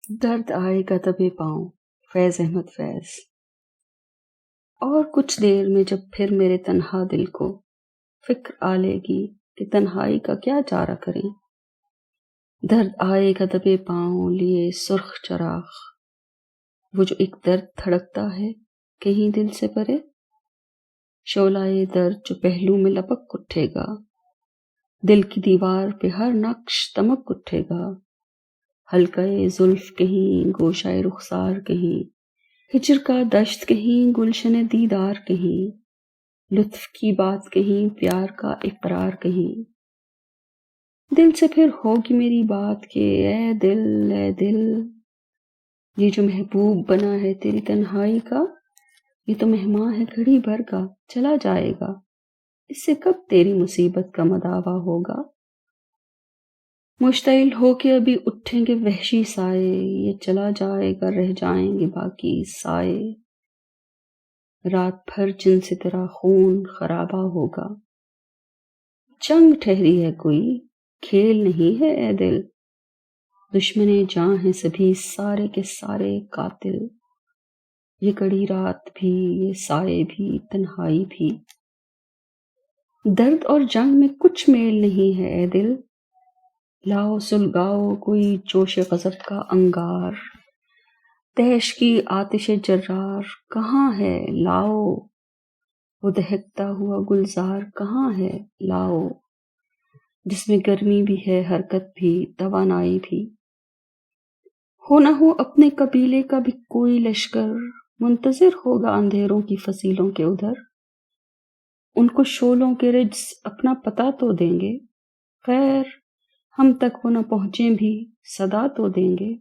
درد آئے گا دبے پاؤں، فیض احمد فیض۔ اور کچھ دیر میں جب پھر میرے تنہا دل کو فکر آ لے گی کہ تنہائی کا کیا چارہ کریں، درد آئے گا دبے پاؤں لیے سرخ چراغ، وہ جو ایک درد دھڑکتا ہے کہیں دل سے پرے، شعلۂ درد جو پہلو میں لپک اٹھے گا، دل کی دیوار پہ ہر نقش دمک اٹھے گا، حلقۂ زلف کہیں گوشۂ رخسار کہیں، ہجر کا دشت کہیں گلشن دیدار کہیں، لطف کی بات کہیں پیار کا اقرار کہیں، دل سے پھر ہوگی میری بات کہ اے دل، یہ جو محبوب بنا ہے تیری تنہائی کا، یہ تو مہماں ہے گھڑی بھر کا چلا جائے گا، اس سے کب تیری مصیبت کا مداوع ہوگا، مشتعل ہو کے ابھی اٹھیں گے وحشی سائے، یہ چلا جائے گا رہ جائیں گے باقی سائے، رات بھر جن سے تیرا خون خرابہ ہوگا، جنگ ٹھہری ہے کوئی کھیل نہیں ہے اے دل، دشمن جاں ہیں سبھی سارے کے سارے قاتل، یہ کڑی رات بھی یہ سائے بھی تنہائی بھی، درد اور جنگ میں کچھ میل نہیں ہے اے دل، لاؤ سلگاؤ کوئی جوش غضب کا انگار، تیش کی آتش جرار کہاں ہے لاؤ، وہ دہکتا ہوا گلزار کہاں ہے لاؤ، جس میں گرمی بھی ہے حرکت بھی توانائی بھی، ہو نہ ہو اپنے قبیلے کا بھی کوئی لشکر منتظر ہوگا اندھیروں کی فصیلوں کے ادھر، ان کو شعلوں کے رجز اپنا پتہ تو دیں گے، خیر ہم تک وہ نہ پہنچیں بھی صدا تو دیں گے،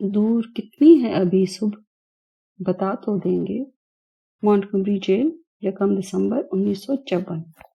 دور کتنی ہے ابھی صبح بتا تو دیں گے۔ مونٹگمری جیل، 1 دسمبر 1954۔